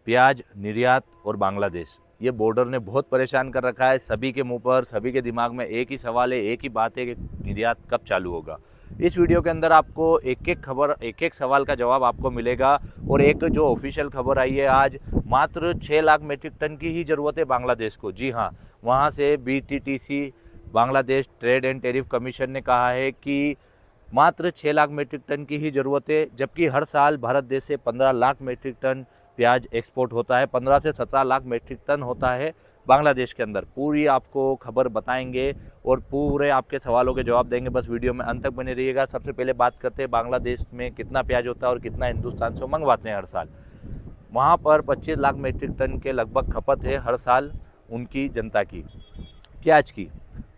प्याज निर्यात और बांग्लादेश, ये बॉर्डर ने बहुत परेशान कर रखा है। सभी के मुंह पर, सभी के दिमाग में एक ही सवाल है, एक ही बात है कि निर्यात कब चालू होगा। इस वीडियो के अंदर आपको एक एक खबर, एक एक सवाल का जवाब आपको मिलेगा। और एक जो ऑफिशियल खबर आई है आज, मात्र 6 लाख मीट्रिक टन की ही ज़रूरत है बांग्लादेश को। जी हाँ, वहाँ से BTTC, Bangladesh trade and tariff commission ने कहा है कि मात्र 6 लाख मीट्रिक टन की ही ज़रूरत है, जबकि हर साल भारत देश से 15 लाख मीट्रिक टन प्याज एक्सपोर्ट होता है। 15 से 17 लाख मीट्रिक टन होता है बांग्लादेश के अंदर। पूरी आपको खबर बताएंगे और पूरे आपके सवालों के जवाब देंगे। बस वीडियो में अंत तक बने रहिएगा। सबसे पहले बात करते हैं बांग्लादेश में कितना प्याज होता है और कितना हिंदुस्तान से मंगवाते हैं हर साल। वहाँ पर 25 लाख मीट्रिक टन के लगभग खपत है हर साल उनकी जनता की, प्याज की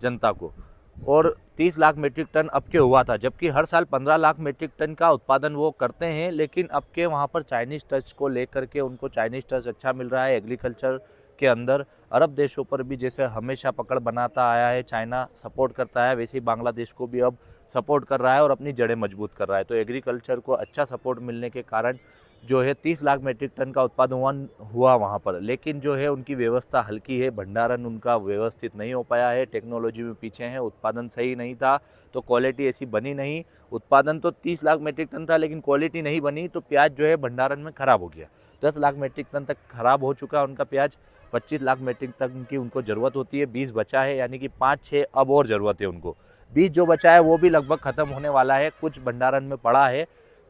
जनता को। और 30 लाख मीट्रिक टन अब के हुआ था, जबकि हर साल 15 लाख मीट्रिक टन का उत्पादन वो करते हैं। लेकिन अब के वहाँ पर चाइनीज़ टच को लेकर के उनको चाइनीज़ टच अच्छा मिल रहा है एग्रीकल्चर के अंदर। अरब देशों पर भी जैसे हमेशा पकड़ बनाता आया है, चाइना सपोर्ट करता है, वैसे ही बांग्लादेश को भी अब सपोर्ट कर रहा है और अपनी जड़ें मजबूत कर रहा है। तो एग्रीकल्चर को अच्छा सपोर्ट मिलने के कारण जो है 30 लाख मीट्रिक टन का उत्पादन हुआ वहाँ पर। लेकिन जो है उनकी व्यवस्था हल्की है, भंडारण उनका व्यवस्थित नहीं हो पाया है, टेक्नोलॉजी में पीछे हैं, उत्पादन सही नहीं था तो क्वालिटी ऐसी बनी नहीं। उत्पादन तो 30 लाख मीट्रिक टन था लेकिन क्वालिटी नहीं बनी, तो प्याज जो है भंडारण में ख़राब हो गया। 10 लाख मीट्रिक टन तक ख़राब हो चुका है उनका प्याज। 25 लाख मीट्रिक टन की उनको ज़रूरत होती है, 20 बचा है, यानी कि 5-6 अब और ज़रूरत है उनको। 20 जो बचा है वो भी लगभग ख़त्म होने वाला है, कुछ भंडारण में पड़ा है।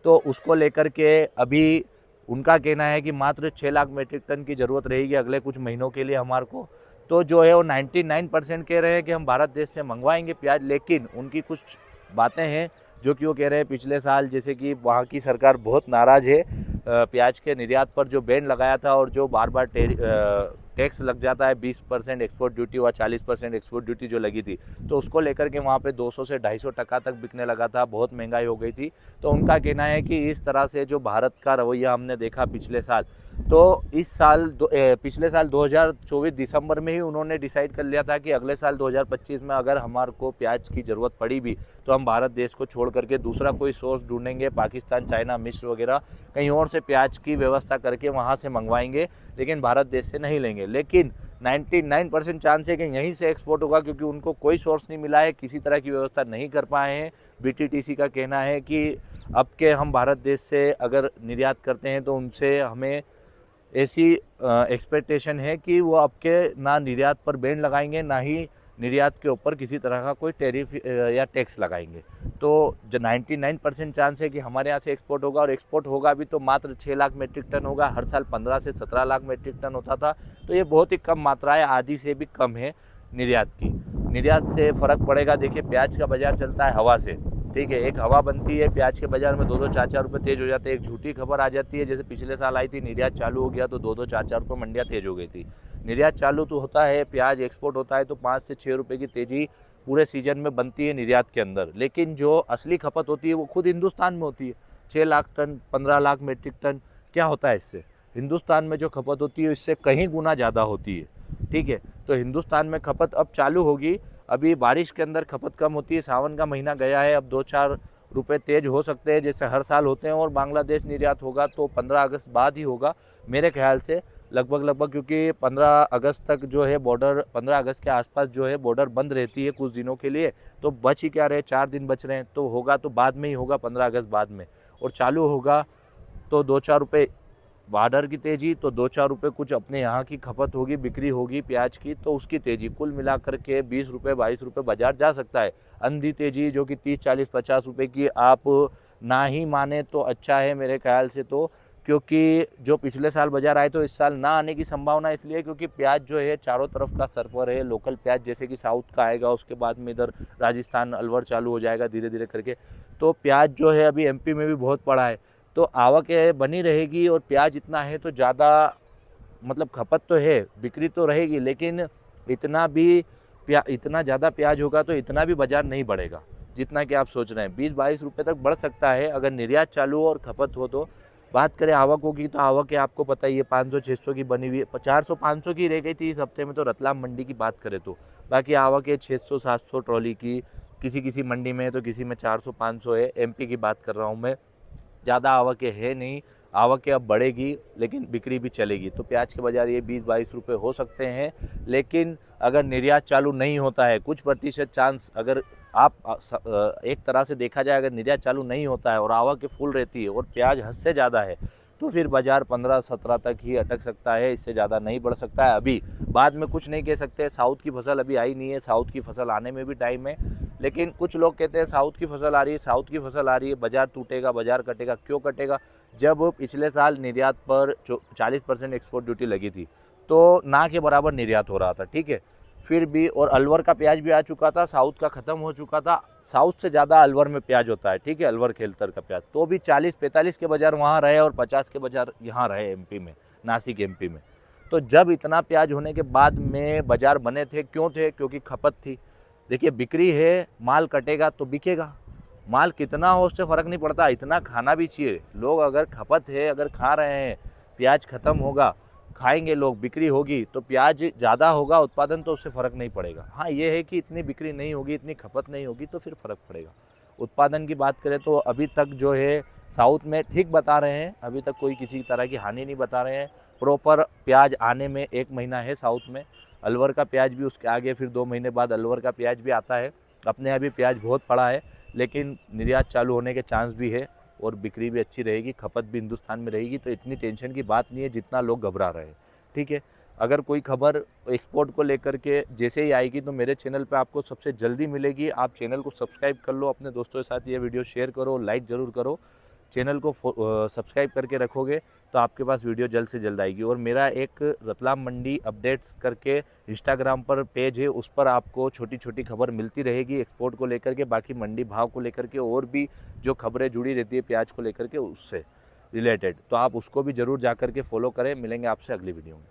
तो उसको लेकर के अभी उनका कहना है कि मात्र 6 लाख मीट्रिक टन की ज़रूरत रहेगी अगले कुछ महीनों के लिए हमारे को। तो जो है वो 99% कह रहे हैं कि हम भारत देश से मंगवाएंगे प्याज। लेकिन उनकी कुछ बातें हैं जो कि वो कह रहे हैं पिछले साल, जैसे कि वहाँ की सरकार बहुत नाराज़ है प्याज के निर्यात पर जो बैन लगाया था और जो बार बार टैक्स लग जाता है, 20% एक्सपोर्ट ड्यूटी और 40% एक्सपोर्ट ड्यूटी जो लगी थी, तो उसको लेकर के वहाँ पे 200 से 250 तक बिकने लगा था, बहुत महंगाई हो गई थी। तो उनका कहना है कि इस तरह से जो भारत का रवैया हमने देखा पिछले साल, तो इस साल पिछले साल 2024 दिसंबर में ही उन्होंने डिसाइड कर लिया था कि अगले साल 2025 में अगर हमारे को प्याज की ज़रूरत पड़ी भी तो हम भारत देश को छोड़ करके दूसरा कोई सोर्स ढूंढेंगे, पाकिस्तान, चाइना, मिस्र वगैरह कहीं और से प्याज की व्यवस्था करके वहाँ से मंगवाएंगे, लेकिन भारत देश से नहीं लेंगे। लेकिन 99% चांस है कि यहीं से एक्सपोर्ट होगा, क्योंकि उनको कोई सोर्स नहीं मिला है, किसी तरह की व्यवस्था नहीं कर पाए हैं। BTTC का कहना है कि अब के हम भारत देश से अगर निर्यात करते हैं तो उनसे हमें ऐसी एक्सपेक्टेशन है कि वो अब के ना निर्यात पर बैन लगाएंगे, ना ही निर्यात के ऊपर किसी तरह का कोई टैरिफ या टैक्स लगाएंगे। तो जो 99% चांस है कि हमारे यहाँ से एक्सपोर्ट होगा, और एक्सपोर्ट होगा भी तो मात्र 6 लाख मीट्रिक टन होगा। हर साल 15 से 17 लाख मीट्रिक टन होता था, तो ये बहुत ही कम मात्रा है, आधी से भी कम है निर्यात की। निर्यात से फ़र्क पड़ेगा। देखिए, प्याज का बाज़ार चलता है हवा से, ठीक है। एक हवा बनती है प्याज के बाज़ार में, 2-2 4-4 रुपये तेज़ हो जाते हैं। एक झूठी खबर आ जाती है, जैसे पिछले साल आई थी, निर्यात चालू हो गया तो 2-2 4-4 रुपये मंडियाँ तेज़ हो गई थी। निर्यात चालू तो होता है, प्याज एक्सपोर्ट होता है तो 5 से 6 रुपये की तेज़ी पूरे सीजन में बनती है निर्यात के अंदर। लेकिन जो असली खपत होती है वो खुद हिंदुस्तान में होती है। 6 lakh ton, 15 lakh metric ton क्या होता है इससे? हिंदुस्तान में जो खपत होती है इससे कहीं गुना ज़्यादा होती है, ठीक है। तो हिंदुस्तान में खपत अब चालू होगी। अभी बारिश के अंदर खपत कम होती है, सावन का महीना गया है, अब 2-4 रुपये तेज हो सकते हैं जैसे हर साल होते हैं। और बांग्लादेश निर्यात होगा तो 15 अगस्त बाद ही होगा मेरे ख्याल से, लगभग, क्योंकि 15 अगस्त तक जो है बॉर्डर, 15 अगस्त के आसपास जो है बॉर्डर बंद रहती है कुछ दिनों के लिए। तो बच ही क्या रहे, 4 दिन बच रहे हैं, तो होगा तो बाद में ही होगा, 15 अगस्त बाद में। और चालू होगा तो 2-4 रुपये बॉर्डर की तेज़ी, तो 2-4 रुपये कुछ अपने यहाँ की खपत होगी, बिक्री होगी प्याज की, तो उसकी तेज़ी कुल मिलाकर के 20 रुपये 22 रुपये बाजार जा सकता है। अंधी तेज़ी जो कि 30 40 50 रुपये की आप ना ही माने तो अच्छा है मेरे ख्याल से। तो क्योंकि जो पिछले साल बाजार आए तो इस साल ना आने की संभावना इसलिए क्योंकि प्याज जो है चारों तरफ का सर्वर है। लोकल प्याज जैसे कि साउथ का आएगा, उसके बाद में इधर राजस्थान अलवर चालू हो जाएगा धीरे धीरे करके। तो प्याज जो है अभी MP में भी बहुत पड़ा है, तो आवक बनी रहेगी। और प्याज इतना है तो ज़्यादा, मतलब खपत तो है, बिक्री तो रहेगी, लेकिन इतना ज़्यादा प्याज होगा तो इतना भी बाज़ार नहीं बढ़ेगा जितना कि आप सोच रहे हैं। 20-22 रुपये तक बढ़ सकता है अगर निर्यात चालू हो और खपत हो तो। बात करें आवक होगी तो आवक है, आपको पता ही है, 500-600 की बनी हुई है। 400-500 की रह गई थी इस हफ्ते में तो रतलाम मंडी की बात करें तो। बाकी आवक है 600-700 ट्रॉली की, किसी किसी मंडी में तो किसी में 400-500 है। MP की बात कर रहा हूँ मैं, ज़्यादा आवक है नहीं। आवक अब बढ़ेगी लेकिन बिक्री भी चलेगी। तो प्याज के बाज़ार ये 20-22 रुपये हो सकते हैं, लेकिन अगर निर्यात चालू नहीं होता है, कुछ प्रतिशत चांस, अगर आप एक तरह से देखा जाए, अगर निर्यात चालू नहीं होता है और आवक फुल रहती है और प्याज हद से ज़्यादा है, तो फिर बाज़ार 15-17 तक ही अटक सकता है, इससे ज़्यादा नहीं बढ़ सकता है। अभी बाद में कुछ नहीं कह सकते, साउथ की फसल अभी आई नहीं है, साउथ की फसल आने में भी टाइम है। लेकिन कुछ लोग कहते हैं साउथ की फसल आ रही है, साउथ की फसल आ रही है, बाज़ार टूटेगा, बाज़ार कटेगा। क्यों कटेगा? जब पिछले साल निर्यात पर 40% एक्सपोर्ट ड्यूटी लगी थी, तो ना के बराबर निर्यात हो रहा था, ठीक है। फिर भी, और अलवर का प्याज भी आ चुका था, साउथ का ख़त्म हो चुका था। साउथ से ज़्यादा अलवर में प्याज होता है, ठीक है, अलवर खेलतर का प्याज। तो भी 40-45 के बाज़ार वहाँ रहे और 50 के बाज़ार यहाँ रहे एमपी में, नासिक एमपी में। तो जब इतना प्याज होने के बाद में बाज़ार बने थे, क्यों थे? क्योंकि खपत थी। देखिए, बिक्री है, माल कटेगा तो बिकेगा। माल कितना हो उससे फ़र्क नहीं पड़ता, इतना खाना भी चाहिए। लोग अगर खपत है, अगर खा रहे हैं, प्याज ख़त्म होगा, खाएंगे लोग, बिक्री होगी, तो प्याज ज़्यादा होगा उत्पादन, तो उससे फ़र्क नहीं पड़ेगा। हाँ, ये है कि इतनी बिक्री नहीं होगी, इतनी खपत नहीं होगी, तो फिर फ़र्क पड़ेगा। उत्पादन की बात करें तो अभी तक जो है साउथ में ठीक बता रहे हैं, अभी तक कोई किसी तरह की हानि नहीं बता रहे हैं। प्रॉपर प्याज आने में 1 महीना है साउथ में। अलवर का प्याज भी उसके आगे फिर 2 महीने बाद अलवर का प्याज भी आता है। अपने यहाँ भी प्याज बहुत पड़ा है, लेकिन निर्यात चालू होने के चांस भी है और बिक्री भी अच्छी रहेगी, खपत भी हिंदुस्तान में रहेगी। तो इतनी टेंशन की बात नहीं है जितना लोग घबरा रहे हैं, ठीक है। अगर कोई खबर एक्सपोर्ट को लेकर के जैसे ही आएगी तो मेरे चैनल पे आपको सबसे जल्दी मिलेगी। आप चैनल को सब्सक्राइब कर लो, अपने दोस्तों के साथ ये वीडियो शेयर करो, लाइक ज़रूर करो। चैनल को सब्सक्राइब करके रखोगे तो आपके पास वीडियो जल्द से जल्द आएगी। और मेरा एक रतलाम मंडी अपडेट्स करके इंस्टाग्राम पर पेज है, उस पर आपको छोटी छोटी खबर मिलती रहेगी एक्सपोर्ट को लेकर के, बाकी मंडी भाव को लेकर के, और भी जो खबरें जुड़ी रहती है प्याज को लेकर के उससे रिलेटेड। तो आप उसको भी ज़रूर जा कर के फॉलो करें। मिलेंगे आपसे अगली वीडियो में।